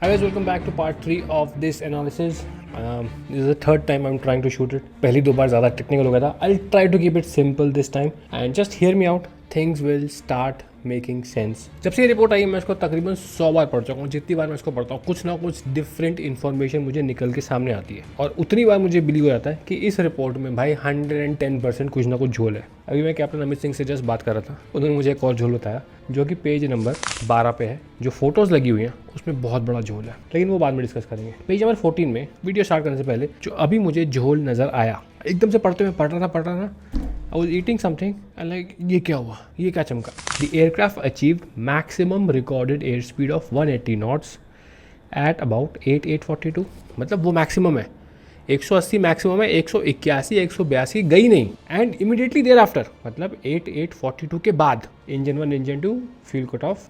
Hi guys, welcome back to part 3 of this analysis. This is the third time I'm trying to shoot it. पहली दो बार ज़्यादा technical हो गया था. I'll try to keep it simple this time and just hear me out. Things will start making sense. जब से ये report आई मैं इसको तकरीबन 100 बार पढ़ चुका हूँ. जितनी बार मैं इसको पढ़ता हूँ कुछ ना कुछ डिफरेंट इन्फॉर्मेशन मुझे निकल के सामने आती है और उतनी बार मुझे बिलीव हो जाता है कि इस रिपोर्ट में भाई 110% कुछ ना कुछ झोल है. अभी मैं कैप्टन अमित सिंह से जस्ट बात कर रहा था, उन्होंने मुझे एक और झोल बताया जो कि पेज नंबर 12 पे है. जो फोटोज़ लगी हुई हैं उसमें बहुत बड़ा झोल है, लेकिन वो बाद में डिस्कस करेंगे. पेज नंबर 14 में वीडियो स्टार्ट करने से पहले जो अभी मुझे झोल नज़र आया, एकदम से पढ़ते हुए पढ़ रहा था. I was eating something and like ये क्या हुआ, ये क्या चमका. The aircraft achieved maximum recorded airspeed of 180 knots at about 8:42. मतलब वो मैक्सिमम है, 180 मैक्सिमम है, 181 182 गई नहीं. एंड इमीडिएटली देयर आफ्टर मतलब 8:42 के बाद engine 1 engine 2 fuel cut off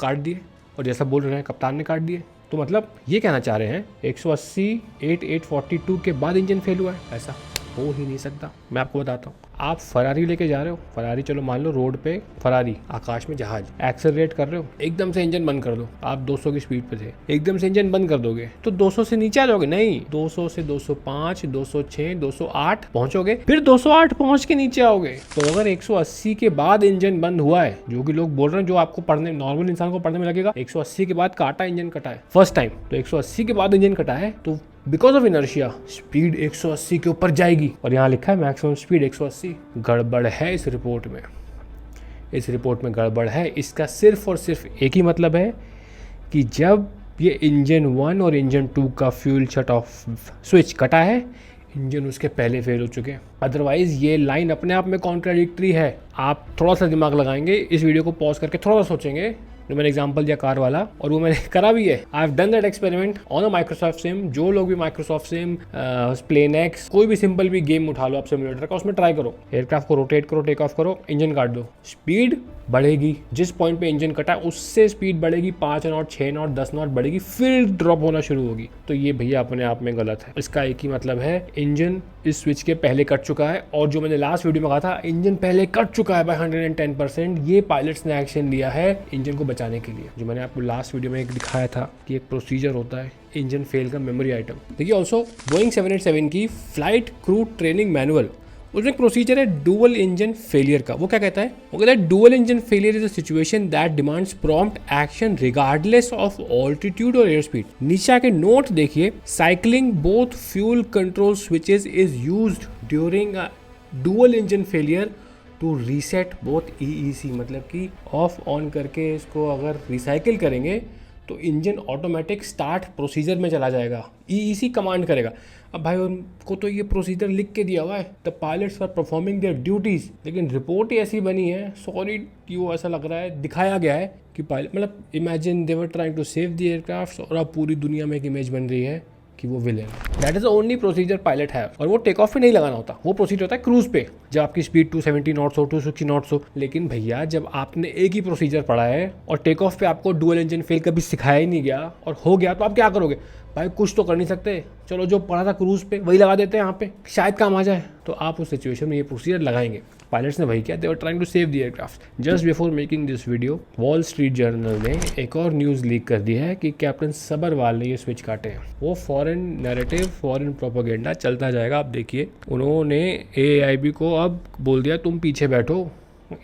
काट दिए, और जैसा बोल रहे हैं कप्तान ने काट दिए. तो मतलब ये कहना चाह रहे हैं 180 8:42 के बाद इंजन फेल हुआ है. ऐसा हो ही नहीं सकता. मैं आपको बताता हूँ. आप फरारी लेके जा रहे हो, फरारी चलो मान लो रोड पे फरारी, आकाश में जहाज, एक्सेलरेट कर रहे हो, एकदम से इंजन बंद कर दो. आप 200 की स्पीड पे थे, एकदम से इंजन बंद कर दोगे तो 200 से नीचे आ जाओगे. नहीं, 200 से 205 206 208 पहुंचोगे, फिर 208 पहुंच के नीचे आओगे. तो अगर 180 के बाद इंजन बंद हुआ है, जो कि लोग बोल रहे हैं, जो आपको पढ़ने नॉर्मल इंसान को पढ़ने में लगेगा 180 के बाद काटा इंजन कटा है फर्स्ट टाइम, तो 180 के बाद इंजन कटा है तो बिकॉज ऑफ इनर्शिया स्पीड 180 के ऊपर जाएगी. और यहाँ लिखा है मैक्सिमम स्पीड 180. गड़बड़ है इस रिपोर्ट में, इस रिपोर्ट में गड़बड़ है. इसका सिर्फ और सिर्फ एक ही मतलब है कि जब ये इंजन 1 और इंजन 2 का फ्यूल शट ऑफ स्विच कटा है, इंजन उसके पहले फेल हो चुके हैं. अदरवाइज़ ये लाइन अपने आप में कॉन्ट्राडिक्टरी है. आप थोड़ा सा दिमाग लगाएंगे, इस वीडियो को पॉज करके थोड़ा सा सोचेंगे, जो मैंने एग्जांपल दिया कार वाला, और वो मैंने करा भी है. I have done that experiment on a Microsoft SIM. जो लोग भी माइक्रोसॉफ्ट सिम, प्लेनएक्स, कोई भी सिंपल भी गेम उठा लो आप सिमुलेटर का, उसमें ट्राई करो. एयरक्राफ्ट को रोटेट करो, टेक ऑफ करो, इंजन काट दो, स्पीड बढ़ेगी. जिस पॉइंट पे इंजन कटा है उससे स्पीड बढ़ेगी 5 नॉट 6 नॉट 10 नॉट बढ़ेगी, फिर ड्रॉप होना शुरू होगी. तो ये भैया अपने आप में गलत है. इसका एक ही मतलब है, इंजन इस स्विच के पहले कट चुका है. और जो मैंने लास्ट वीडियो में कहा था इंजन पहले कट चुका है बाय 110%, ये पायलट्स ने एक्शन लिया है इंजन को बचाने के लिए. जो मैंने आपको लास्ट वीडियो में एक दिखाया था कि एक प्रोसीजर होता है इंजन फेल का मेमोरी आइटम. देखिए ऑल्सो बोइंग 787 की फ्लाइट क्रू ट्रेनिंग मैनुअल, उसमें एक प्रोसीजर है डुअल इंजन फेलियर का. वो क्या कहता है? वो कहता है dual engine failure is a situation that demands prompt action regardless of altitude और एयर स्पीड. नीचे आके नोट देखिए, cycling both fuel control switches is used during a dual engine failure to reset both EEC. मतलब कि of on करके इसको अगर recycle करेंगे तो इंजन ऑटोमेटिक स्टार्ट प्रोसीजर में चला जाएगा, EEC कमांड करेगा. अब भाई उनको तो ये प्रोसीजर लिख के दिया हुआ है, the pilots are performing their duties, लेकिन रिपोर्ट ही ऐसी बनी है, सॉरी कि वो ऐसा लग रहा है, दिखाया गया है कि पायलट, मतलब imagine they were trying to save the aircraft, और अब पूरी दुनिया में एक इमेज बन रही है कि वो villain. That is the only procedure pilot है. और वो टेक ऑफ पे नहीं लगाना होता, वो प्रोसीजर होता है क्रूज पे, जब आपकी स्पीड 270 नॉट्स हो, 260 नॉट्स हो. लेकिन भैया जब आपने एक ही प्रोसीजर पढ़ा है और टेक ऑफ पे आपको डुअल इंजन फेल कभी सिखाया ही नहीं गया और हो गया, तो आप क्या करोगे भाई? कुछ तो कर नहीं सकते, चलो जो पढ़ा था क्रूज पे वही लगा देते हैं यहाँ पे, शायद काम आ जाए. तो आप उस सिचुएशन में ये प्रोसीजर लगाएंगे. पायलट्स ने वही किया, they were trying to save the aircraft. Just before making this video, Wall Street Journal ने एक और न्यूज़ लीक कर दी है कि कैप्टन सबरवाल ने ये स्विच काटे हैं. वो फॉरेन नैरेटिव, फॉरेन प्रोपेगेंडा चलता जाएगा. आप देखिए, उन्होंने AIB को अब बोल दिया तुम पीछे बैठो,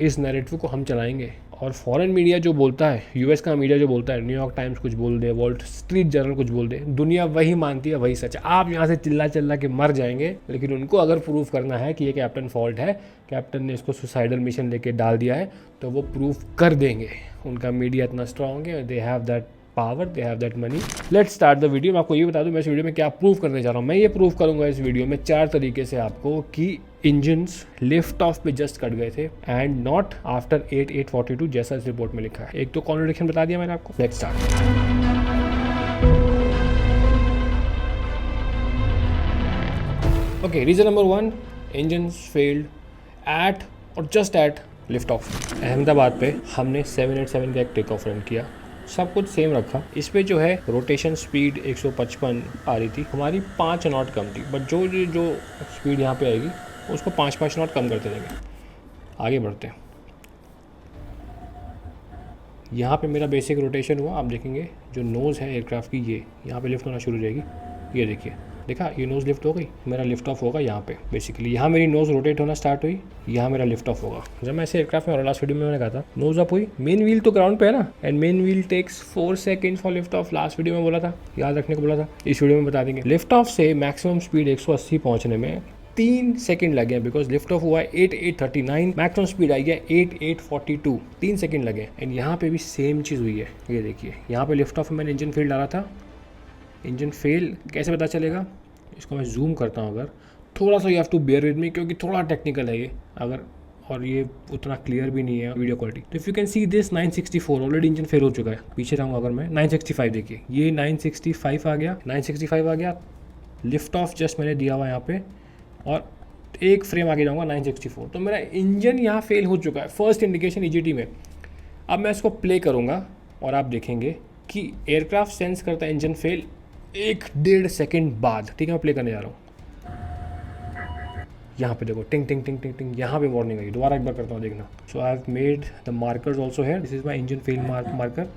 इस नैरेटिव को हम चलाएंगे. और फॉरेन मीडिया जो बोलता है, US का मीडिया जो बोलता है, न्यूयॉर्क टाइम्स कुछ बोल दे, वॉल स्ट्रीट जर्नल कुछ बोल दे, दुनिया वही मानती है, वही सच है. आप यहाँ से चिल्ला चिल्ला के मर जाएंगे, लेकिन उनको अगर प्रूफ करना है कि ये कैप्टन फॉल्ट है, कैप्टन ने इसको सुसाइडल मिशन लेके डाल दिया है, तो वो प्रूफ कर देंगे. उनका मीडिया इतना स्ट्रॉन्ग है, they have that power, they have that money. Let's start the video. मैं आपको ये बता दूं मैं इस वीडियो में क्या प्रूव करने जा रहा हूँ. मैं ये प्रूव करूंगा इस वीडियो में 4 तरीके से आपको कि इंजन्स लिफ्ट ऑफ पे जस्ट कट गए थे एंड नॉट आफ्टर 8:42 जैसा इस रिपोर्ट में लिखा है. एक तो कॉन्ट्रडिक्शन बता दिया मैंने आपको. Let's start. Okay, reason number 1, engines failed at or just at lift off. Ahmedabad पे हमने 787 का एक टेक ऑफ रन किया, सब कुछ सेम रखा. इस पे जो है रोटेशन स्पीड 155 आ रही थी, हमारी 5 नॉट कम थी, बट जो स्पीड यहाँ पे आएगी उसको 5 नॉट कम करते रहेंगे. आगे बढ़ते हैं. यहाँ पे मेरा बेसिक रोटेशन हुआ, आप देखेंगे जो नोज़ है एयरक्राफ्ट की ये यहाँ पे लिफ्ट होना शुरू हो जाएगी। ये देखिए, देखा ये नोज़ लिफ्ट हो गई, मेरा लिफ्ट ऑफ होगा यहाँ पे। बेसिकली यहाँ मेरी नोज़ रोटेट होना स्टार्ट हुई, यहाँ मेरा लिफ्ट ऑफ होगा। जब मैं ऐसे एयरक्राफ्ट में और लास्ट वीडियो में मैंने कहा था नोज़ अप हुई, मेन व्हील तो ग्राउंड पे है ना, and main wheel takes 4 seconds for lift off. Last video में बोला था, याद रखने को बोला था, इस वीडियो में बता देंगे। लिफ्ट ऑफ से मैक्सिमम स्पीड 180 पहुँचने में 3 सेकंड लगे, बिकॉज लिफ्ट ऑफ हुआ है 8839, मैक्सिमम स्पीड आई है 8842, 3 सेकंड लगे। एंड यहाँ पे भी सेम चीज़ हुई है, ये देखिए यहाँ पे लिफ्ट ऑफ में मैंने इंजन फेल डाला था। इंजन फेल कैसे पता चलेगा, इसको मैं जूम करता हूँ। अगर थोड़ा सा you have to bear with me, क्योंकि थोड़ा टेक्निकल है ये, अगर और ये उतना क्लियर भी नहीं है वीडियो क्वालिटी। तो if you can see this 964 already engine fail हो चुका है। पीछे रहूँगा अगर मैं 965, देखिए ये 965 आ गया, 965 आ गया। लिफ्ट ऑफ जस्ट मैंने दिया हुआ यहाँ पे, और एक फ्रेम आगे जाऊँगा 964, तो मेरा इंजन यहाँ फेल हो चुका है। फर्स्ट इंडिकेशन ईजीटी में। अब मैं इसको प्ले करूँगा और आप देखेंगे कि एयरक्राफ्ट सेंस करता है इंजन फेल 1-1.5 सेकेंड बाद। ठीक है, मैं प्ले करने जा रहा हूँ। यहाँ पे देखो टिंग टिंग टिंग टिंग टिंग, यहाँ पे वार्निंग आई। दोबारा एक बार करता हूँ, देखना। So I have made the markers also है, this is my engine fail marker.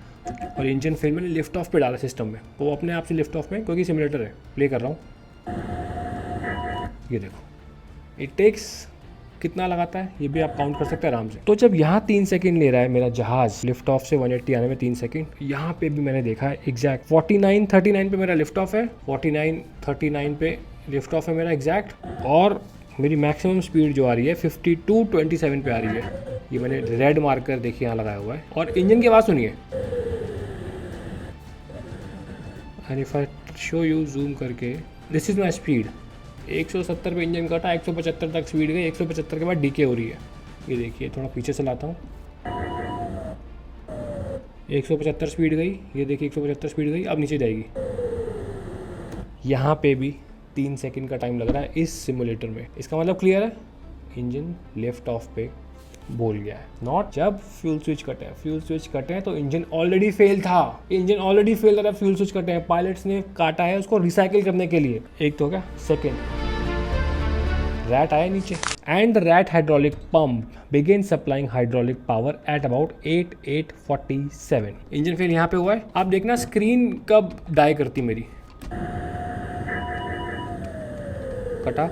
और इंजन फेल मैंने लिफ्ट ऑफ पे डाला सिस्टम में, वो अपने आप से लिफ्ट ऑफ में, क्योंकि सिमुलेटर है। प्ले कर रहा हूँ, ये देखो इट टेक्स कितना लगाता है ये भी आप काउंट कर सकते हैं आराम से। तो जब यहाँ 3 सेकंड ले रहा है मेरा जहाज लिफ्ट ऑफ से 180 आने में 3 सेकंड, यहाँ पे भी मैंने देखा है एग्जैक्ट 49:39 पे मेरा लिफ्ट ऑफ है, 49:39 पे लिफ्ट ऑफ है मेरा एग्जैक्ट। और मेरी मैक्सिमम स्पीड जो आ रही है 52:27 पे आ रही है। ये मैंने रेड मार्कर देखिए यहाँ लगाया हुआ है। और इंजन की आवाज़ सुनिए, and if I show you zoom करके, दिस इज़ माई स्पीड। 170 पे इंजन कटा, 175 तक स्पीड गई, 175 के बाद डीके हो रही है। ये देखिए थोड़ा पीछे से लाता हूँ, 175 स्पीड गई, ये देखिए 175 स्पीड गई, अब नीचे जाएगी। यहाँ पे भी 3 सेकंड का टाइम लग रहा है इस सिमुलेटर में। इसका मतलब क्लियर है, इंजन लिफ्ट ऑफ पे बोल गया है। नॉट जब फ्यूल स्विच कटे हैं, फ्यूल स्विच कटे हैं तो इंजन ऑलरेडी फेल था, इंजन ऑलरेडी फेल था, फ्यूल स्विच कटे हैं, पायलट्स ने काटा है उसको रिसाइकिल करने के लिए। एक तो हो गया। सेकेंड, रैट आया नीचे, and the rat hydraulic pump begin supplying hydraulic power at about 8847। Engine fail यहाँ पे हुआ है। आप देखना स्क्रीन कब डाई करती मेरी, कटा,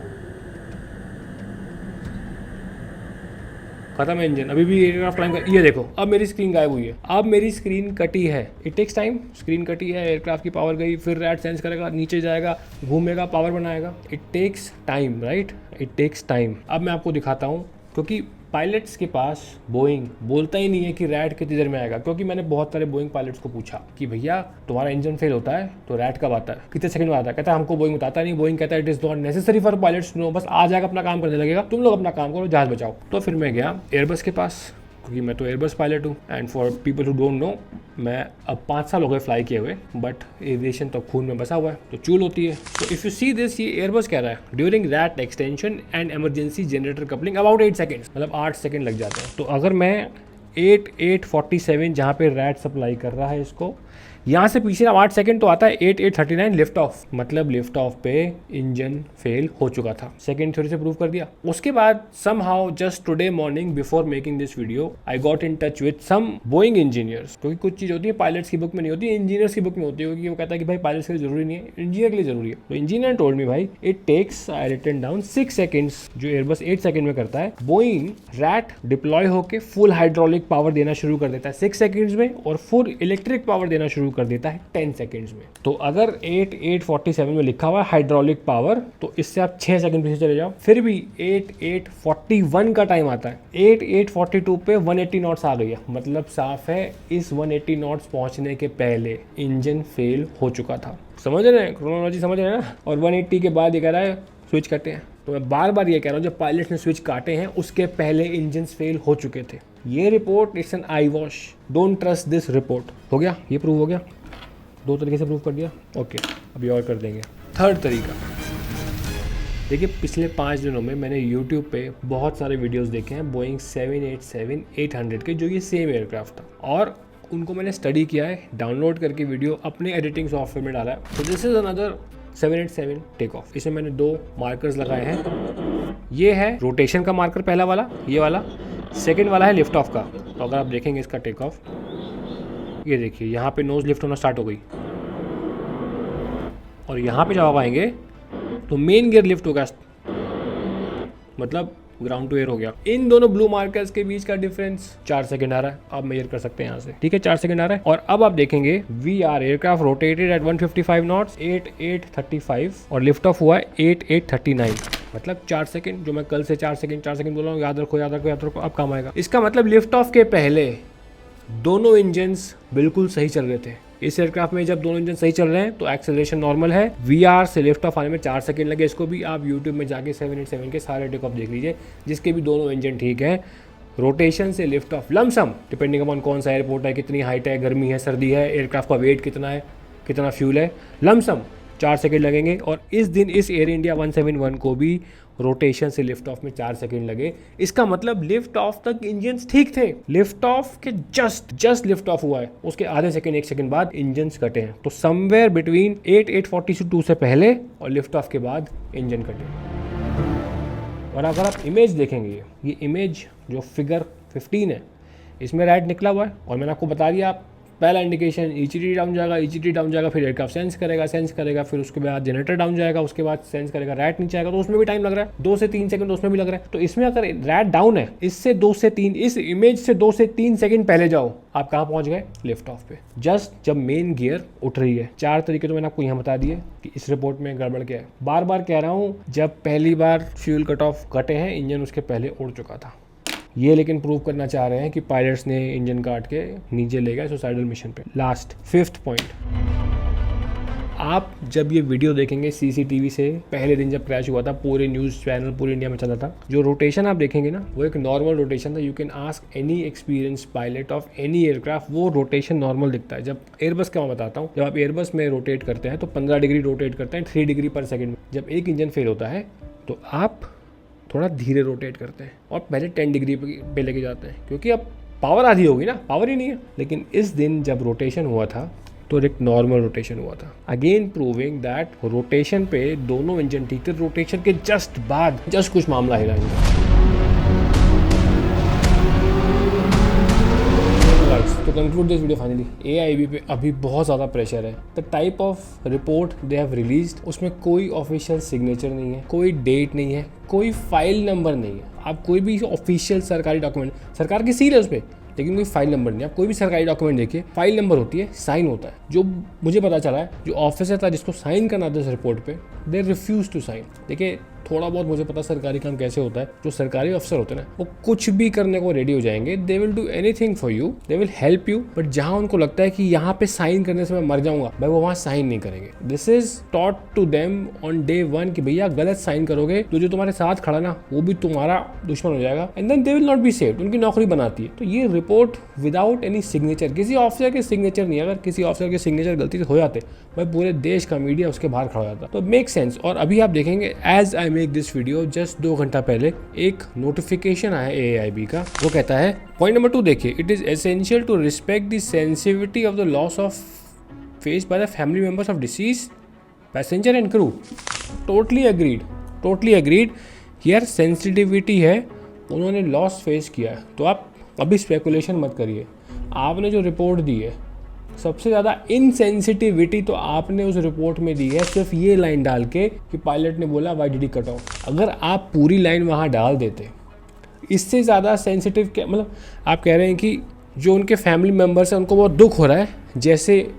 खत्म है इंजन, अभी भी एयरक्राफ्ट फ्लाइंग कर। ये देखो अब मेरी स्क्रीन गायब हुई है, अब मेरी स्क्रीन कटी है। इट टेक्स टाइम, स्क्रीन कटी है, एयरक्राफ्ट की पावर गई, फिर रैट सेंस करेगा, नीचे जाएगा, घूमेगा, पावर बनाएगा। It takes time, right, it takes time. अब मैं आपको दिखाता हूँ, क्योंकि पायलट्स के पास बोइंग बोलता ही नहीं है कि रैट कितनी देर में आएगा। क्योंकि मैंने बहुत सारे बोइंग पायलट्स को पूछा कि भैया तुम्हारा इंजन फेल होता है तो रैट कब आता है, कितने सेकंड में आता है। कहता है हमको बोइंग बताता नहीं, बोइंग कहता है it is not necessary for pilots no, बस आ जाएगा अपना काम करने लगेगा, तुम लोग अपना काम करो, जहाज बचाओ। तो फिर मैं गया एयरबस के पास, क्योंकि मैं तो एयरबस पायलट हूँ। And for people who don't know, मैं अब 5 साल हो गए फ्लाई किए हुए, बट एविएशन तो खून में बसा हुआ है, तो चूल होती है। तो इफ़ यू सी दिस, ये एयरबस कह रहा है during rat extension and emergency generator coupling about 8 seconds, मतलब 8 सेकेंड लग जाते हैं। तो अगर मैं 8847 जहाँ पे रैट सप्लाई कर रहा है इसको, यहाँ से पीछे 8 सेकंड तो आता है 8839 लिफ्ट ऑफ, मतलब लिफ्ट ऑफ पे इंजन फेल हो चुका था। सेकंड थ्योरी से प्रूव कर दिया। उसके बाद somehow just today morning before making this video I got in touch with some Boeing engineers, क्योंकि कुछ चीज़ होती है पायलट्स की बुक में नहीं होती, इंजीनियर्स की बुक में होती है, क्योंकि वो कहता है कि भाई पायलट्स के लिए जरूरी नहीं है, इंजीनियर के लिए जरूरी है। तो इंजीनियर टोल्ड मी भाई it takes, I written down, 6 seconds, जो एयरबस 8 सेकंड में करता है, बोइंग रैट डिप्लॉय होकर फुल हाइड्रोलिक पावर देना शुरू कर देता है 6 सेकंड्स में, और फुल इलेक्ट्रिक पावर देना शुरू कर देता है 10 सेकंड्स में। तो अगर 8847 में लिखा हुआ है हाइड्रोलिक पावर, तो इससे आप 6 सेकंड पीछे चले जाओ, फिर भी 8841 का टाइम आता है। 8842 पे 180 नॉट्स आ गई है, मतलब साफ है इस 180 नॉट्स पहुंचने के पहले इंजन फेल हो चुका था। समझ रहे हैं, क्रोनोलॉजी समझ रहे हैं ना। और 180 के बाद ये कह रहा है स्विच करते हैं। तो मैं बार बार ये कह रहा हूँ, जब पायलट्स ने स्विच काटे हैं उसके पहले इंजन फेल हो चुके थे। ये report it's an I wash, don't trust this report. हो गया, ये प्रूव हो गया, 2 तरीके से प्रूव कर दिया। ओके, अभी और कर देंगे। थर्ड तरीका, देखिए पिछले 5 दिनों में मैंने YouTube पे बहुत सारे वीडियोस देखे हैं बोइंग 787-800 के, जो ये सेम एयरक्राफ्ट था, और उनको मैंने स्टडी किया है, डाउनलोड करके वीडियो अपने एडिटिंग सॉफ्टवेयर में डाला है। तो this is another 787 take off. इसमें मैंने 2 मार्कर्स लगाए हैं। ये है रोटेशन का मार्कर, पहला वाला, ये वाला। सेकेंड वाला है लिफ्ट ऑफ का। तो अगर आप देखेंगे इसका टेक ऑफ, ये देखिए यहाँ पे नोज लिफ्ट होना स्टार्ट हो गई और यहाँ पे जब आप आएंगे तो मेन गियर लिफ्ट होगा, मतलब ग्राउंड टू एयर हो गया। इन दोनों ब्लू मार्कर्स के बीच का डिफरेंस 4 सेकंड आ रहा है, आप मेजर कर सकते हैं यहाँ से, ठीक है 4 सेकंड आ रहा है। और अब आप देखेंगे we are aircraft rotated at 155 knots 8835 और लिफ्ट ऑफ हुआ है 8839, मतलब 4 सेकंड। जो मैं कल से 4 सेकंड बोल रहा हूँ, याद रखो याद रखो याद रखो, अब काम आएगा। इसका मतलब लिफ्ट ऑफ के पहले दोनों इंजन्स बिल्कुल सही चल रहे थे। इस एयरक्राफ्ट में जब दोनों इंजन सही चल रहे हैं तो एक्सेलरेशन नॉर्मल है। वीआर से लिफ्ट ऑफ आने में 4 सेकंड लगे, इसको भी आप यूट्यूब में जाके 787 के सारे टेक ऑफ देख लीजिए जिसके भी दोनों इंजन ठीक है। रोटेशन से lift off lump sum depending upon कौन सा एयरपोर्ट है, कितनी हाइट है, गर्मी है, सर्दी है, एयरक्राफ्ट का वेट कितना है, कितना फ्यूल है, लमसम 4 सेकंड लगेंगे। और इस दिन इस एयर इंडिया 171 को भी रोटेशन से लिफ्ट ऑफ में 4 सेकंड लगे। इसका मतलब लिफ्ट ऑफ तक इंजन्स ठीक थे। लिफ्ट ऑफ के जस्ट लिफ्ट ऑफ हुआ है, उसके आधे सेकंड 1 सेकंड बाद इंजन्स कटे हैं। तो समवेयर बिटवीन 8842 से पहले और लिफ्ट ऑफ के बाद इंजन कटे। और अगर आप इमेज देखेंगे, ये इमेज जो फिगर 15 है इसमें राइट निकला हुआ है और मैंने आपको बता दिया, पहला इंडिकेशन ईजीटी डाउन जाएगा, फिर एयरक्राफ्ट सेंस करेगा, फिर उसके बाद जनरेटर डाउन जाएगा, उसके बाद सेंस करेगा रैट नीचे आएगा, तो उसमें भी टाइम लग रहा है 2 से 3 सेकंड, उसमें भी लग रहा है। तो इसमें अगर रैट डाउन है, इससे 2 से 3, इस इमेज से 2 से 3 सेकंड पहले जाओ, आप कहाँ पहुंच गए? लिफ्ट ऑफ पे, जस्ट जब मेन गियर उठ रही है। 4 तरीके तो मैंने आपको यहाँ बता दिए कि इस रिपोर्ट में गड़बड़ क्या है। बार बार कह रहा हूँ, जब पहली बार फ्यूल कट ऑफ कटे हैं, इंजन उसके पहले उड़ चुका था। ये लेकिन प्रूव करना चाह रहे हैं कि पायलट्स ने इंजन काट के नीचे ले गए सुसाइडल मिशन पे। लास्ट 5th पॉइंट, आप जब ये वीडियो देखेंगे सीसीटीवी से, पहले दिन जब क्रैश हुआ था, पूरे न्यूज़ चैनल पूरे इंडिया में चला था, जो रोटेशन आप देखेंगे ना वो एक नॉर्मल रोटेशन था। You can ask any experience pilot of any aircraft, वो रोटेशन नॉर्मल दिखता है। जब एयरबस का मैं बताता हूँ, जब आप एयरबस में रोटेट करते हैं तो 15 डिग्री रोटेट करते हैं 3 डिग्री पर सेकेंड। जब एक इंजन फेल होता है तो आप थोड़ा धीरे रोटेट करते हैं और पहले 10 डिग्री पे लेके जाते हैं, क्योंकि अब पावर आधी होगी ना, पावर ही नहीं है। लेकिन इस दिन जब रोटेशन हुआ था तो एक नॉर्मल रोटेशन हुआ था, अगेन प्रूविंग दैट रोटेशन पे दोनों इंजन ठीक थे। रोटेशन के जस्ट बाद कुछ मामला हिला इनका। तो conclude this video finally, AIB पे अभी बहुत ज़्यादा प्रेशर है। The type of report they have released, उसमें कोई ऑफिशियल सिग्नेचर नहीं है, कोई डेट नहीं है, कोई फाइल नंबर नहीं है। आप कोई भी ऑफिशियल सरकारी डॉक्यूमेंट, सरकार की सील है उस पर, लेकिन कोई फाइल नंबर नहीं है। आप कोई भी सरकारी डॉक्यूमेंट देखिए, फाइल नंबर होती है, साइन होता है। जो मुझे पता चला है, जो ऑफिसर था जिसको साइन करना था इस रिपोर्ट पे, दे रिफ्यूज टू साइन। देखिए थोड़ा बहुत मुझे पता सरकारी काम कैसे होता है। जो सरकारी अफसर होते हैं ना, वो कुछ भी करने को रेडी हो जाएंगे, they will do anything for you, they will help you. But जहां उनको लगता है कि यहाँ पे साइन करने से मैं मर जाऊंगा, भाई वो वहाँ साइन नहीं करेंगे। This is taught to them on day 1 कि भैया गलत साइन करोगे तो जो तुम्हारे साथ खड़ा ना वो भी तुम्हारा दुश्मन हो जाएगा, and then they will not be saved. उनकी नौकरी बनाती है। तो ये रिपोर्ट विदाउट एनी सिग्नेचर, किसी ऑफिसर के सिग्नेचर नहीं, अगर किसी ऑफिसर के सिग्नेचर गलती से हो जाते, भाई पूरे देश का मीडिया उसके बाहर खड़ा हो जाता। तो मेक सेंस। और अभी आप देखेंगे, as I make this video, just 2 घंटा पहले एक नोटिफिकेशन आया AIB का। वो कहता है, पॉइंट नंबर 2 देखिए, it is essential to respect the sensitivity of the loss of face by the family members of deceased passenger and crew. Totally agreed. यार सेंसिटिविटी है, उन्होंने लॉस फेस किया है, तो आप अभी स्पेकुलेशन मत करिए। आपने जो रिपोर्ट दी है, सबसे ज़्यादा इनसेंसिटिविटी तो आपने उस रिपोर्ट में दी है सिर्फ ये लाइन डाल के कि पायलट ने बोला why did he cut off. अगर आप पूरी लाइन वहाँ डाल देते, इससे ज़्यादा सेंसिटिव क्या, मतलब आप कह रहे हैं कि जो उनके फैमिली मेम्बर्स हैं उनको बहुत दुख हो रहा है, जैसे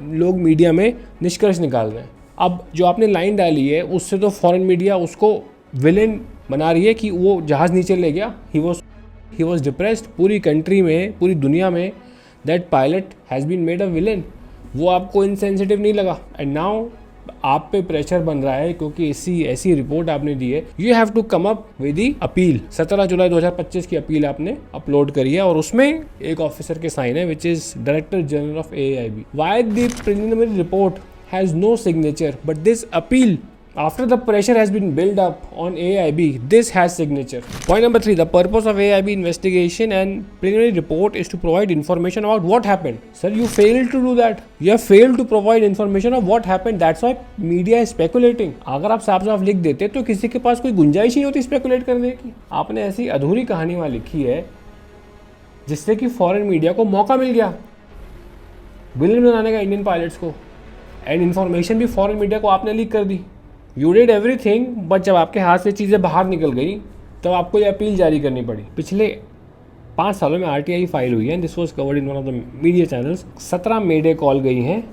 लोग मीडिया में निष्कर्ष निकाल रहे हैं। अब जो आपने लाइन डाली है उससे तो फॉरेन मीडिया उसको विलेन बना रही है कि वो जहाज़ नीचे ले गया, ही वॉज डिप्रेस्ड। पूरी कंट्री में, पूरी दुनिया में that pilot has been made a villain. वो आपको इनसेंसिटिव नहीं लगा, एंड नाउ आप पे प्रेशर बन रहा है क्योंकि ऐसी रिपोर्ट आपने दी है। You have to come up with the appeal. 17 जुलाई 2025 की अपील आपने अपलोड करी है और उसमें एक ऑफिसर के साइन है, which is director general of AIB। Why the preliminary report has no signature but this appeal, after the pressure has been built up on AIB, this has signature. Point number 3, the purpose of AIB investigation and preliminary report is to provide information about what happened. Sir, you failed to do that. You have failed to provide information of what happened. That's why media is speculating. अगर आप साफ लिख देते तो किसी के पास कोई गुंजाइश नहीं होती स्पेकुलेट करने की। आपने ऐसी अधूरी कहानी वहाँ लिखी है जिससे कि फॉरेन मीडिया को मौका मिल गया विलन बनाने का इंडियन पायलट्स को, एंड इन्फॉर्मेशन भी फॉरेन मीडिया को आपने लीक कर दी। यू डिड एवरीथिंग, बट जब आपके हाथ से चीज़ें बाहर निकल गई तब आपको ये अपील जारी करनी पड़ी। पिछले 5 सालों में RTI फाइल हुई है, this was covered in one of the media channels. 17 mayday call गई हैं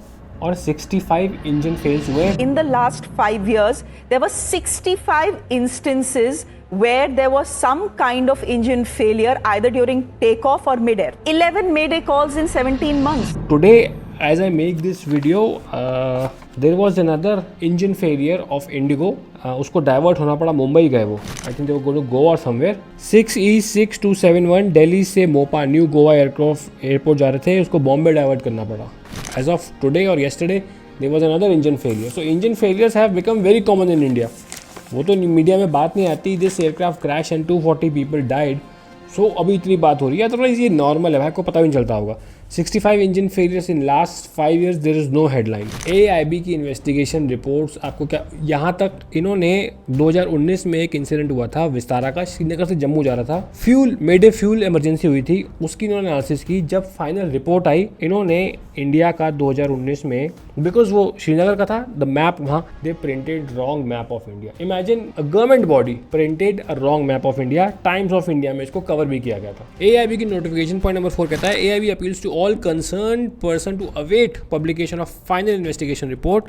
और 65 इंजन फेल्स हुए। In the last 5 years, there were 65 instances where there was some kind of engine failure either during takeoff or mid-air. 11 mayday calls in 17 months. Today, as I make this video, there was another engine failure of Indigo. उसको divert होना पड़ा, मुंबई गए वो। I think they were going to Goa somewhere. 6E6271 Delhi से Mopa new Goa airport जा रहे थे, उसको बॉम्बे डाइवर्ट करना पड़ा। As of today or yesterday, there was another engine failure. So engine failures have become very common in India. वो तो मीडिया में बात नहीं आती, this aircraft crash and 240 people died. So अभी इतनी बात हो रही है, अदरवाइज ये नॉर्मल है, भाई को पता भी नहीं चलता होगा। 65 engine failures in last 5 years, there is no headline. AIB की इन्वेस्टिगेशन रिपोर्ट्स आपको क्या, यहाँ तक इन्होंने 2019 में एक इंसिडेंट हुआ था विस्तारा का, श्रीनगर से जम्मू जा रहा था, फ्यूल मेडे फ्यूल इमरजेंसी हुई थी, उसकी इन्होंने एनालिसिस की। जब फाइनल रिपोर्ट आई, इन्होंने इंडिया का 2019 में, बिकॉज वो श्रीनगर का था, द मैप वहाँ, they printed wrong map of India. Imagine a government body printed a wrong map of India. Times of India में इसको कवर भी किया गया था। AIB की नोटिफिकेशन पॉइंट नंबर 4 कहता है, AIB appeals to all concerned person to await publication of final investigation report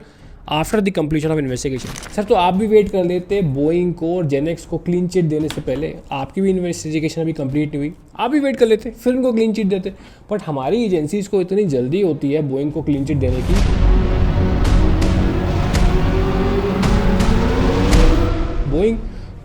after the completion of investigation। Sir तो आप भी वेट कर लेते बोइंग को और जेनेक्स को क्लीन चिट देने से पहले, आपकी भी इन्वेस्टिगेशन अभी कंप्लीट नहीं हुई, आप भी वेट कर लेते, फिर उनको क्लीन चिट देते। बट हमारी एजेंसीज को इतनी जल्दी होती है बोइंग को क्लीन चिट देने की। बोइंग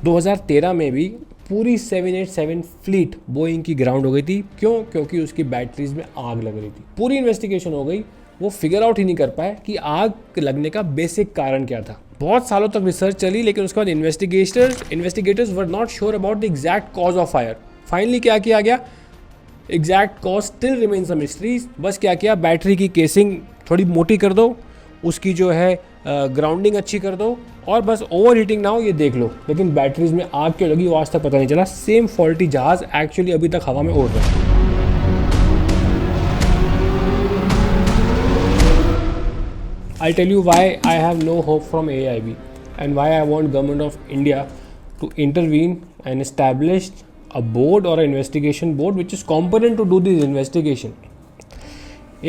2013 में भी पूरी 787 फ्लीट बोइंग की ग्राउंड हो गई थी। क्यों? क्योंकि उसकी बैटरीज में आग लग रही थी। पूरी इन्वेस्टिगेशन हो गई, वो फिगर आउट ही नहीं कर पाए कि आग लगने का बेसिक कारण क्या था। बहुत सालों तक रिसर्च चली, लेकिन उसके बाद investigators were not sure about the exact cause of fire. Finally क्या किया गया? Exact cause still remains a mystery. बस क्या किया, बैटरी की केसिंग थोड़ी मोटी कर दो, उसकी जो है ग्राउंडिंग अच्छी कर दो, और बस ओवर हीटिंग ना हो ये देख लो। लेकिन बैटरीज में आग क्यों लगी वो आज तक पता नहीं चला। सेम फॉल्टी जहाज एक्चुअली अभी तक हवा में उड़ रहा है। I'll tell you why I have no hope from AIB and why I want government of India to intervene and establish a board or an investigation board which is competent to do this investigation.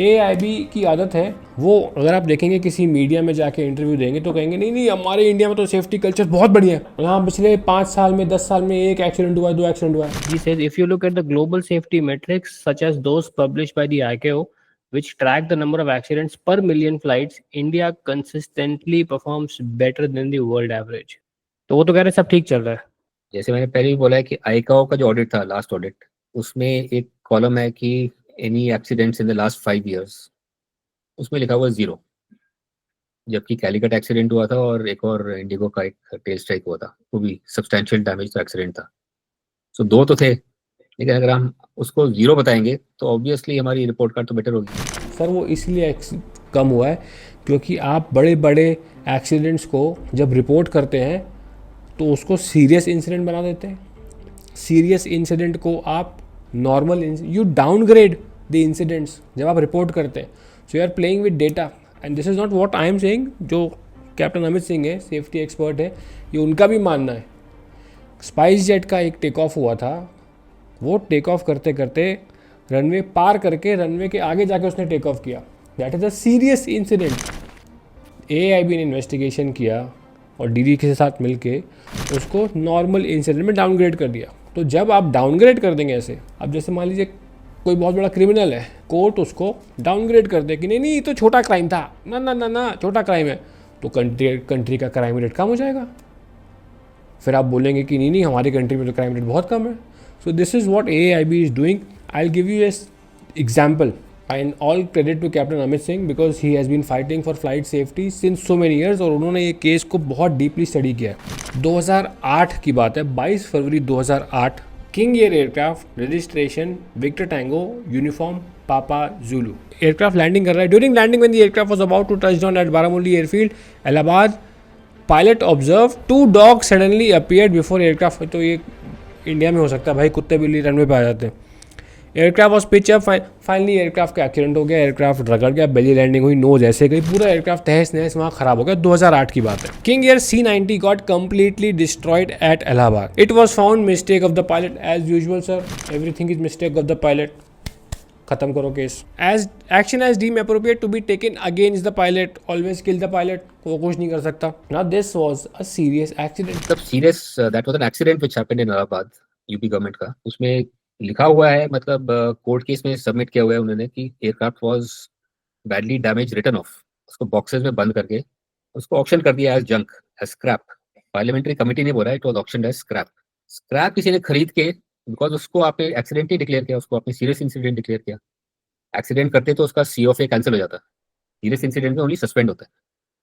AIB की आदत है, वो अगर आप देखेंगे किसी media में जाके इंटरव्यू देंगे तो कहेंगे नहीं हमारे इंडिया में तो सेफ्टी कल्चर बहुत बढ़िया है, यहाँ पिछले 5 साल में 10 साल में 1 एक्सीडेंट हुआ, 2 एक्सीडेंट हुआ है। He says if you look at the global safety metrics such as those published by the ICAO which track the number of accidents per million flights, India consistently performs better than the world average. तो वो तो कह रहे सब ठीक चल रहा है। जैसे मैंने पहले भी बोला है कि आईकाओ का जो ऑडिट था, लास्ट ऑडिट, उसमें एक कॉलम है कि any accidents in the last 5 years, उसमें लिखा हुआ 0, जबकि कैलिकट एक्सीडेंट हुआ था और एक और इंडिगो का एक टेल स्ट्राइक हुआ था, वो भी सब्सटैंशियल डैमेज तो एक्सीडेंट था। सो 2 तो थे, लेकिन अगर हम उसको 0 बताएंगे तो ऑब्वियसली हमारी रिपोर्ट कार्ड तो बेटर होगी। सर वो इसलिए कम हुआ है क्योंकि आप बड़े बड़े एक्सीडेंट्स को जब रिपोर्ट करते हैं तो उसको सीरियस इंसिडेंट बना देते हैं। सीरियस इंसिडेंट को आप normal, you downgrade the incidents जब आप रिपोर्ट करते हैं। So you are playing with data and this is not what I am saying. जो कैप्टन अमित सिंह है, सेफ्टी एक्सपर्ट है, ये उनका भी मानना है। स्पाइस जेट का एक टेक ऑफ हुआ था, वो टेक ऑफ करते करते रनवे पार करके रनवे के आगे जाके उसने टेक ऑफ किया। That is a serious incident. AIB ने इन्वेस्टिगेशन किया और DD के साथ मिलके उसको नॉर्मल इंसिडेंट में डाउनग्रेड कर दिया। तो जब आप डाउनग्रेड कर देंगे ऐसे, अब जैसे मान लीजिए कोई बहुत बड़ा क्रिमिनल है, कोर्ट उसको डाउनग्रेड कर दे कि नहीं ये तो छोटा क्राइम था, ना छोटा क्राइम है, तो कंट्री का क्राइम रेट कम हो जाएगा। फिर आप बोलेंगे कि नहीं हमारी कंट्री में तो क्राइम रेट बहुत कम है। So this is what AIB is doing. I will give you as example and all credit to captain Amit Singh because he has been fighting for flight safety since so many years, और उन्होंने ये case को बहुत deeply study किया है। 2008 की बात है, 22 फरवरी 2008, King Air aircraft, registration Victor Tango, Uniform Papa Zulu. Aircraft landing कर रहा है। During landing when the aircraft was about to touch down at Bamrauli airfield, Allahabad, pilot observe 2 dogs suddenly appeared before aircraft. तो ये इंडिया में हो सकता है भाई, कुत्ते बिल्ली रनवे पे आ जाते हैं। Aircraft was pitch up, finally aircraft का एक्सीडेंट हो गया, एयरक्राफ्ट रगड़ गया, बेली लैंडिंग हुई, नोज ऐसे गई, पूरा एयरक्राफ्ट तहस नहस वहाँ खराब हो गया। 2008 की बात है। King Air C-90 got completely destroyed at Allahabad. It was found mistake of the pilot as usual sir, everything is mistake of the pilot. खत्म करो case. As action as deemed appropriate to be taken against the pilot, always kill the pilot. वो कुछ नहीं कर सकता। Now this was a serious accident. मतलब serious, that was an accident which happened in Allahabad, UP government का। उसमें लिखा हुआ है, मतलब कोर्ट केस में सबमिट किया हुआ है उन्होंने कि aircraft was badly damage, written off, उसको बॉक्सेस में बंद करके उसको ऑक्शन कर दिया as junk, as scrap. Parliamentary committee ने बोला it was auctioned as scrap. Scrap किसी ने खरीद के, बिकॉज उसको आपने एक्सीडेंट नहीं डिक्लेयर किया, उसको आपने सीरियस इंसिडेंट डिक्लेयर किया। एक्सीडेंट करते तो उसका COFA कैंसिल हो जाता, सीरियस इंसिडेंट में ओनली सस्पेंड होता है।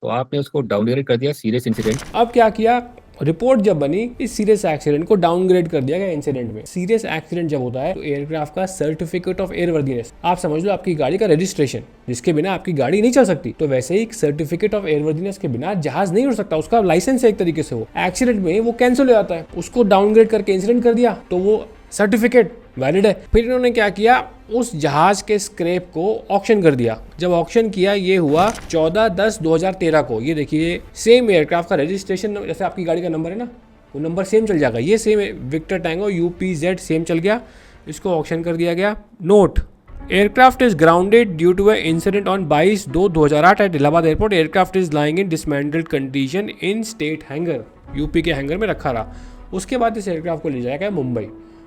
तो आपने उसको डाउनग्रेड कर दिया सीरियस इंसिडेंट। अब क्या किया, रिपोर्ट जब बनी इस सीरियस एक्सीडेंट को डाउनग्रेड कर दिया गया इंसिडेंट में। सीरियस एक्सीडेंट जब होता है तो एयरक्राफ्ट का सर्टिफिकेट ऑफ एयरवर्दीनेस, आप समझ लो आपकी गाड़ी का रजिस्ट्रेशन, जिसके बिना आपकी गाड़ी नहीं चल सकती, तो वैसे ही सर्टिफिकेट ऑफ एयरवर्दीनेस के बिना जहाज नहीं उड़ सकता। उसका लाइसेंस है एक तरीके से, वो एक्सीडेंट में वो कैंसिल हो जाता है। उसको डाउनग्रेड करके इंसिडेंट कर दिया तो वो सर्टिफिकेट वैलिड है। फिर इन्होंने क्या किया, उस जहाज के स्क्रैप को ऑक्शन कर दिया। जब ऑक्शन किया, ये हुआ 14/10/2013 को। ये देखिए सेम एयरक्राफ्ट का रजिस्ट्रेशन, जैसे आपकी गाड़ी का नंबर है ना, वो नंबर सेम चल जाएगा। ये same victor tango UPZ same चल गया, इसको ऑक्शन कर दिया गया। Note, aircraft is grounded due to a incident on 22/2/2008 at Allahabad airport. Aircraft is lying in dismantled condition in state hangar. UP के हैंगर में रखा रहा। उसके बाद इस एयरक्राफ्ट को ले जाया गया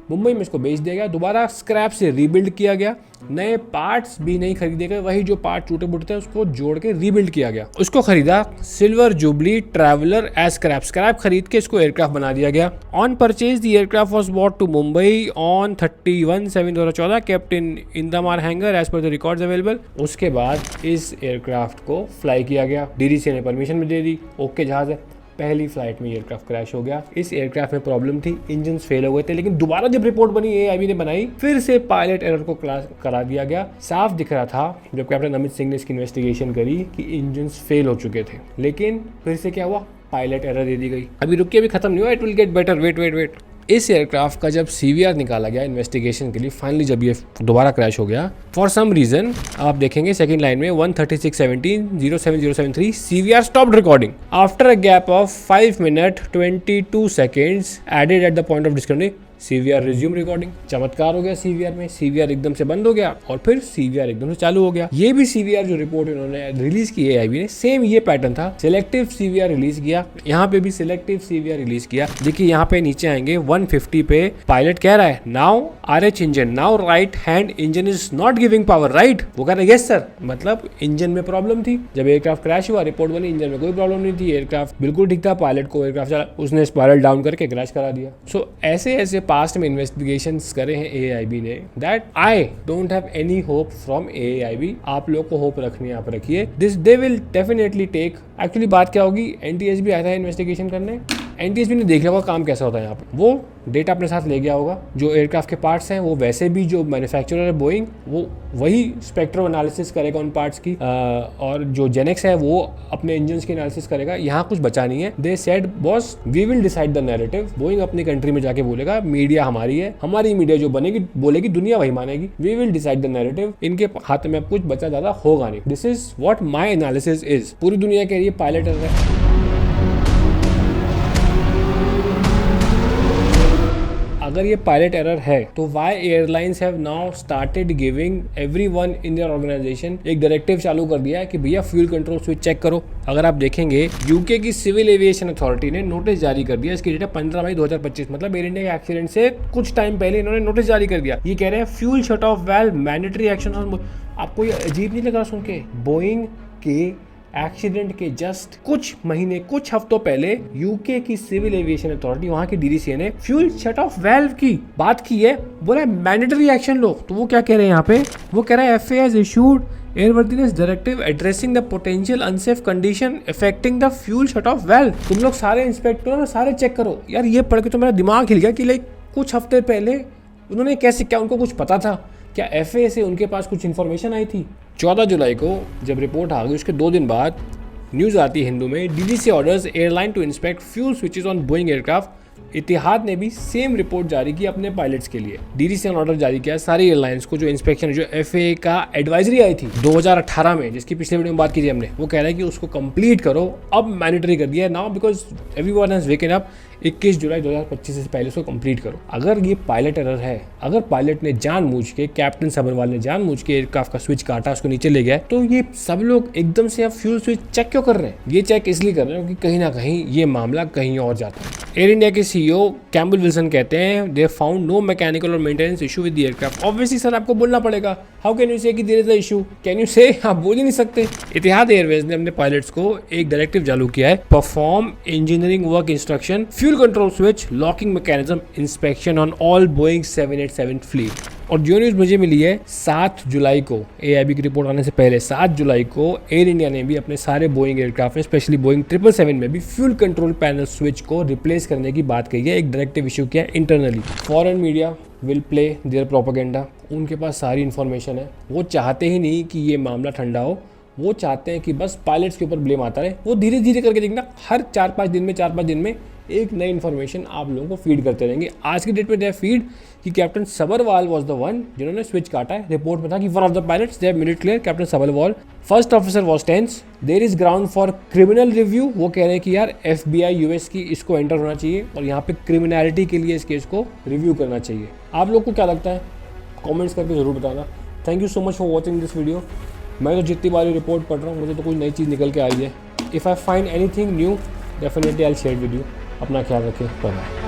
मुंबई में इसको बेच दिया गया। दोबारा स्क्रैप से रीबिल्ड किया गया, नए पार्ट्स भी नहीं खरीदे गए, वही जो पार्ट टूटे फूटे थे उसको जोड़ के रीबिल्ड किया गया। उसको खरीदा Silver Jubilee Traveller as scrap खरीद के इसको एयरक्राफ्ट बना दिया गया। On purchase the aircraft was bought to Mumbai on 31/7/2014, kept in Indamer hangar as per the records available. उसके बाद इस एयरक्राफ्ट को फ्लाई किया गया, DDC ने परमिशन भी दे दी, ओके जहाज है। पहली फ्लाइट में एयरक्राफ्ट क्रैश हो गया। इस एयरक्राफ्ट में प्रॉब्लम थी, इंजन फेल हो गए थे, लेकिन दोबारा जब रिपोर्ट बनी, AIB ने बनाई, फिर से पायलट एरर को क्लास करा दिया गया। साफ दिख रहा था जब कैप्टन अमित सिंह ने इसकी इन्वेस्टिगेशन करी कि इंजन फेल हो चुके थे, लेकिन फिर से क्या हुआ, पायलट एरर दे दी गई। अभी रुकिए, अभी खत्म नहीं हुआ, it will get better, wait. इस एयरक्राफ्ट का जब CVR निकाला गया इन्वेस्टिगेशन के लिए, फाइनली जब ये दोबारा क्रैश हो गया, फॉर सम रीजन आप देखेंगे सेकंड लाइन में 136-17-07073 CVR stopped recording after a gap of 5 minutes 22 seconds ended at the point of disconnect. CVR resume recording. चमत्कार हो गया CVR में, CVR एकदम से बंद हो गया और फिर CVR एकदम से चालू हो गया। ये भी CVR जो रिपोर्ट इन्होंने रिलीज की AIB ने, सेम ये पैटर्न था। सिलेक्टिव CVR रिलीज किया, यहाँ पे भी सिलेक्टिव CVR रिलीज किया। देखिए यहाँ पे नीचे आएंगे 150 पे पायलट कह रहा है now RH engine, now right hand engine is not giving power, right. वो कह रहा है यस सर, मतलब इंजन में प्रॉब्लम थी। जब एयरक्राफ्ट क्रैश हुआ, रिपोर्ट बनी, इंजन में कोई प्रॉब्लम नहीं थी, एयरक्राफ्ट बिल्कुल ठीक था। पायलट को एयरक्राफ्ट चला, उसने स्पायरल डाउन करके क्रैश करा दिया। सो ऐसे पास्ट में इन्वेस्टिगेशंस करे हैं AIB ने, that I don't have any hope from AIB। आप लोग को होप रखनी है, आप रखिए, this they will definitely take. Actually बात क्या होगी, NTSB आया था इन्वेस्टिगेशन करने, NTSB ने देख लिया होगा काम कैसा होता है यहाँ पे, वो डेटा अपने साथ ले गया होगा। जो एयरक्राफ्ट के पार्ट्स हैं वो वैसे भी जो मैन्युफैक्चरर है बोइंग, वो वही स्पेक्ट्रम एनालिसिस करेगा उन पार्ट्स की, और जो जेनेक्स है वो अपने इंजन्स की एनालिसिस करेगा। यहाँ कुछ बचा नहीं है। They said boss we will decide the narrative. Boeing अपनी कंट्री में जाके बोलेगा मीडिया हमारी है, हमारी मीडिया जो बनेगी बोलेगी, दुनिया वही मानेगी। We will decide the narrative. इनके हाथ में अब कुछ बचा ज्यादा होगा नहीं। This is what my analysis is. पूरी दुनिया कह रही है पायलट है। अगर ये पायलट एरर है तो why airlines have now started giving everyone in their organisation एक डायरेक्टिव चालू कर दिया है कि भैया फ्यूल कंट्रोल स्विच चेक करो। अगर आप देखेंगे यूके की सिविल एविएशन अथॉरिटी ने नोटिस जारी कर दिया, इसकी डेट है 15 मई 2025, मतलब एयर इंडिया के एक्सीडेंट से कुछ टाइम पहले इन्होंने नोटिस जारी कर दिया। ये कह रहे हैं fuel shut off valve mandatory action. आपको ये अजीब नहीं लग रहा सुन के? बोइंग के एक्सीडेंट के जस्ट कुछ महीने, कुछ हफ्तों पहले यूके की सिविल एविएशन अथॉरिटी, वहां की DDCA ने फ्यूल शट ऑफ वाल्व की बात की है, बोला मैंडेटरी एक्शन लो। तो वो क्या कह रहे हैं यहाँ पे? वो कह रहा है FAA has issued airworthiness directive addressing the potential unsafe condition affecting the fuel shut off valve। तुम लोग सारे इंस्पेक्ट करो ना, सारे चेक करो। यार ये पढ़ के तो मेरा दिमाग हिल गया कि लाइक कुछ हफ्ते पहले उन्होंने कैसे, क्या उनको कुछ पता था क्या? FAA से उनके पास कुछ इन्फॉर्मेशन आई थी? 14 जुलाई को जब रिपोर्ट आ गई, उसके 2 दिन बाद न्यूज़ आती है हिंदू में, DGCA orders airline to inspect fuel switches on Boeing aircraft Etihad ने भी सेम रिपोर्ट जारी की अपने पायलट्स के लिए। डीडीसी ने ऑर्डर जारी किया सारी एयरलाइंस को, जो इंस्पेक्शन जो एफएए का एडवाइजरी आई थी 2018 में, जिसकी पिछले वीडियो में बात की थी हमने, वो कह रहा है कि उसको कंप्लीट करो, अब मैंडेटरी कर दिया है now, because everyone has woken up. 21 जुलाई 2025 से पहले उसको कंप्लीट करो। अगर ये पायलट एरर है, अगर पायलट ने जानबूझ के, कैप्टन सबरवाल ने जानबूझ के एयरक्राफ्ट का स्विच काटा, उसको नीचे ले गया, तो ये सब लोग एकदम से अब फ्यूल स्विच चेक क्यों कर रहे हैं? ये चेक इसलिए कर रहे हैं क्योंकि कहीं ना कहीं ये मामला कहीं और जाता है। एयर इंडिया के सीईओ कैम्बल विल्सन कहते हैं दे फाउंड नो मैकेनिकल और maintenance issue with the aircraft. Obviously sir आपको बोलना पड़ेगा, हाउ कैन यू से कि there is a issue, can you say, आप बोल ही नहीं सकते। इतिहाद एयरवेज ने अपने पायलट्स को एक डायरेक्टिव चालू किया है, perform engineering work instruction, fuel control switch, locking mechanism inspection on all Boeing 787 fleet. और जो न्यूज़ मुझे मिली है 7 जुलाई को, एआईबी की रिपोर्ट आने से पहले 7 जुलाई को एयर इंडिया ने भी अपने सारे बोइंग एयरक्राफ्ट में, स्पेशली बोइंग 777 में भी फ्यूल कंट्रोल पैनल स्विच को रिप्लेस करने की बात कही है, एक डायरेक्टिव इशू किया internally. Foreign media will play their propaganda, उनके पास सारी इन्फॉर्मेशन है, वो चाहते ही नहीं कि ये मामला ठंडा हो, वो चाहते हैं कि बस पायलट्स के ऊपर ब्लेम आता रहे। वो धीरे धीरे करके देखना, हर 4-5 दिन में एक नई इन्फॉर्मेशन आप लोगों को फीड करते रहेंगे। आज की डेट में दे फीड कि captain Sabharwal was the one जिन्होंने स्विच काटा है। रिपोर्ट में था कि one of the pilots they have made it clear captain Sabharwal, first officer was tense, there is ground for criminal review. वो कह रहे हैं कि यार एफबीआई यूएस की इसको एंटर होना चाहिए और यहाँ पे क्रिमिनलिटी के लिए इस केस को रिव्यू करना चाहिए। आप लोग को क्या लगता है कॉमेंट्स करके जरूर बताना। Thank you so much for watching this video. मैं तो जितनी बार रिपोर्ट पढ़ रहा हूँ मुझे तो कोई नई चीज़ निकल के आई है। If I find anything new definitely I share with you. अपना ख्याल रखें, बाय बाय।